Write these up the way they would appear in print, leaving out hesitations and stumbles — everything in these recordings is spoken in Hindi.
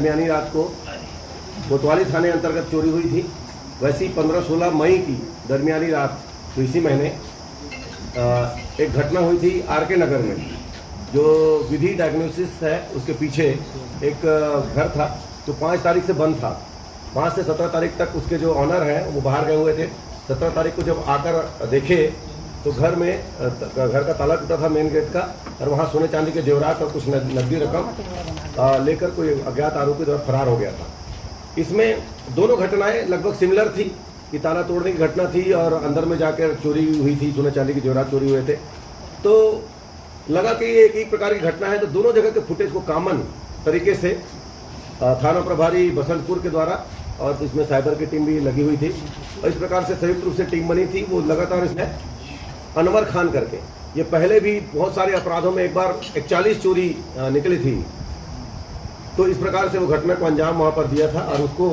दरमियानी रात को कोतवाली थाने अंतर्गत चोरी हुई थी। वैसी 15-16 मई की दरमियानी रात तो इसी महीने एक घटना हुई थी आरके नगर में, जो विधि डायग्नोसिस है उसके पीछे एक घर था जो 5 तारीख से बंद था। 5 से 17 तारीख तक उसके जो ऑनर हैं वो बाहर गए हुए थे। 17 तारीख को जब आकर देखे तो घर का ताला टूटा था मेन गेट का, और वहाँ सोने चांदी के जेवरात और कुछ नकदी रकम लेकर कोई अज्ञात आरोपी द्वारा फरार हो गया था। इसमें दोनों घटनाएं लगभग सिमिलर थी कि ताला तोड़ने की घटना थी और अंदर में जाकर चोरी हुई थी, सोने चांदी के जेवरात चोरी हुए थे। तो लगा कि ये एक प्रकार की घटना है, तो दोनों जगह के फुटेज को कॉमन तरीके से थाना प्रभारी बसंतपुर के द्वारा, और इसमें साइबर की टीम भी लगी हुई थी, और इस प्रकार से संयुक्त रूप से टीम बनी थी। वो लगातार इसमें अनवर खान करके, ये पहले भी बहुत सारे अपराधों में एक बार 41 चोरी निकली थी, तो इस प्रकार से वो घटना को अंजाम वहाँ पर दिया था और उसको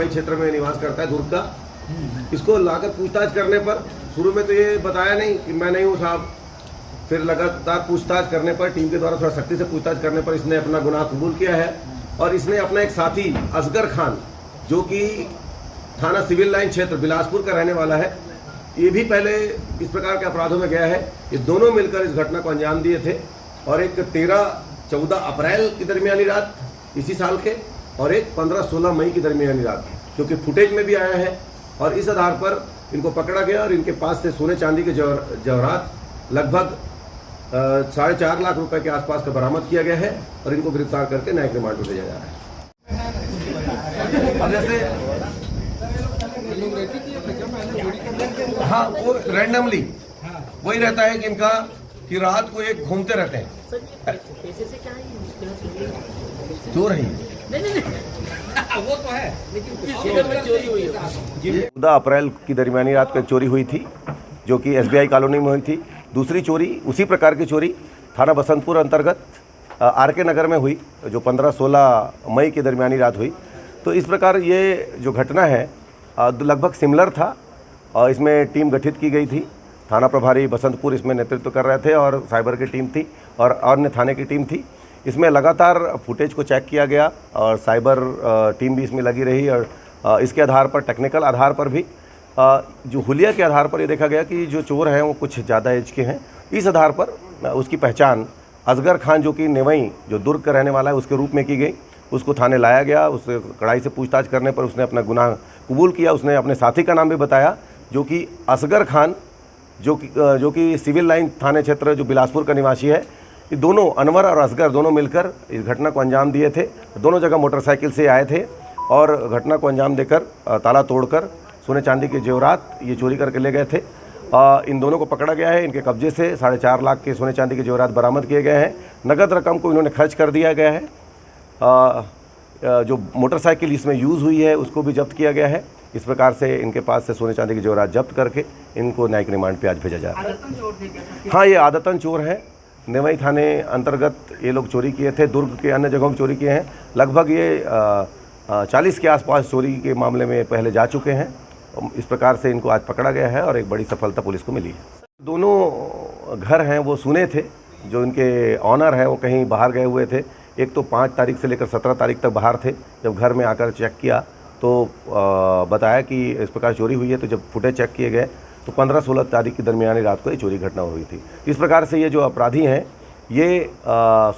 क्षेत्र में निवास करता है, दुर्ग का। इसको लाकर पूछताछ करने पर शुरू में तो ये बताया नहीं कि मैं नहीं हूँ साहब, फिर लगातार पूछताछ करने पर टीम के द्वारा थोड़ा सख्ती से पूछताछ करने पर इसने अपना गुनाह कबूल किया है। और इसने अपना एक साथी असगर खान, जो कि थाना सिविल लाइन क्षेत्र बिलासपुर का रहने वाला है, ये भी पहले इस प्रकार के अपराधों में गया है। ये दोनों मिलकर इस घटना को अंजाम दिए थे, और एक 13-14 अप्रैल की दरमियानी रात इसी साल के, और एक 15-16 मई की दरमियानी रात, जो कि फुटेज में भी आया है। और इस आधार पर इनको पकड़ा गया और इनके पास से सोने चांदी के जवाहरात लगभग 4.5 लाख रुपए के आसपास का बरामद किया गया है, और इनको गिरफ्तार करके न्यायिक रिमांड पर भेजा जा रहा है। अब जैसे हाँ, वो रैंडमली वही रहता है कि इनका कि रात को एक घूमते रहते हैं, चोर है वो तो है, लेकिन चोरी हुई है। 14 अप्रैल की दरमियानी रात को एक चोरी हुई थी, जो कि SBI कॉलोनी में हुई थी। दूसरी चोरी, उसी प्रकार की चोरी थाना बसंतपुर अंतर्गत आरके नगर में हुई, जो 15-16 मई की दरमियानी रात हुई। तो इस प्रकार ये जो घटना है लगभग सिमिलर था, और इसमें टीम गठित की गई थी। थाना प्रभारी बसंतपुर इसमें नेतृत्व कर रहे थे, और साइबर की टीम थी, और अन्य थाने की टीम थी। इसमें लगातार फुटेज को चेक किया गया, और साइबर टीम भी इसमें लगी रही, और इसके आधार पर, टेक्निकल आधार पर भी, जो हुलिया के आधार पर ये देखा गया कि जो चोर हैं वो कुछ ज़्यादा एज के हैं। इस आधार पर उसकी पहचान असगर खान, जो कि नेवई, जो दुर्ग का रहने वाला है, उसके रूप में की गई। उसको थाने लाया गया, उससे कड़ाई से पूछताछ करने पर उसने अपना गुनाह कबूल किया। उसने अपने साथी का नाम भी बताया, जो कि असगर खान, जो कि सिविल लाइन थाने क्षेत्र जो बिलासपुर का निवासी है। ये दोनों, अनवर और असगर, दोनों मिलकर इस घटना को अंजाम दिए थे। दोनों जगह मोटरसाइकिल से आए थे, और घटना को अंजाम देकर ताला तोड़कर सोने चांदी के जेवरात ये चोरी करके ले गए थे। इन दोनों को पकड़ा गया है। इनके कब्जे से 4.5 लाख के सोने चांदी के जेवरात बरामद किए गए हैं। नगद रकम को इन्होंने खर्च कर दिया गया है। जो मोटरसाइकिल इसमें यूज़ हुई है उसको भी जब्त किया गया है। इस प्रकार से इनके पास से सोने चांदी के जेवरात जब्त करके इनको न्यायिक रिमांड पे आज भेजा जा रहा है। हाँ, ये आदतन चोर है। नेवई थाने अंतर्गत ये लोग चोरी किए थे, दुर्ग के अन्य जगहों में चोरी किए हैं। लगभग ये 40 के आसपास चोरी के मामले में पहले जा चुके हैं। इस प्रकार से इनको आज पकड़ा गया है, और एक बड़ी सफलता पुलिस को मिली है। दोनों घर हैं वो सुने थे, जो इनके ऑनर हैं वो कहीं बाहर गए हुए थे। एक तो 5 तारीख से लेकर 17 तारीख तक बाहर थे। जब घर में आकर चेक किया तो बताया कि इस प्रकार चोरी हुई है। तो जब फुटेज चेक किए गए तो 15-16 तारीख की दरमियानी रात को ये चोरी घटना हुई थी। इस प्रकार से ये जो अपराधी हैं ये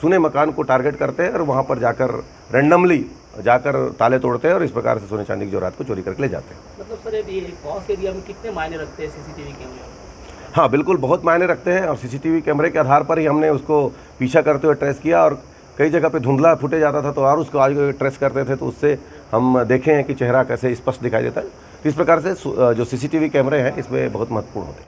सुने मकान को टारगेट करते हैं, और वहाँ पर जाकर रैंडमली जाकर ताले तोड़ते हैं, और इस प्रकार से सोने चांदी की जेवरात को चोरी करके ले जाते हैं। मतलब सर, ये पॉस एरिया में कितने मायने रखते हैं सीसीटीवी कैमरे? हाँ, बिल्कुल बहुत मायने रखते हैं, और सीसीटीवी कैमरे के आधार पर ही हमने उसको पीछा करते हुए ट्रेस किया। और कई जगह पे धुंधला फुटेज आता था, तो और उसको आज ट्रेस करते थे, तो उससे हम देखे हैं कि चेहरा कैसे स्पष्ट दिखाई देता है। तो इस प्रकार से जो CCTV कैमरे हैं इसमें बहुत महत्वपूर्ण होते हैं।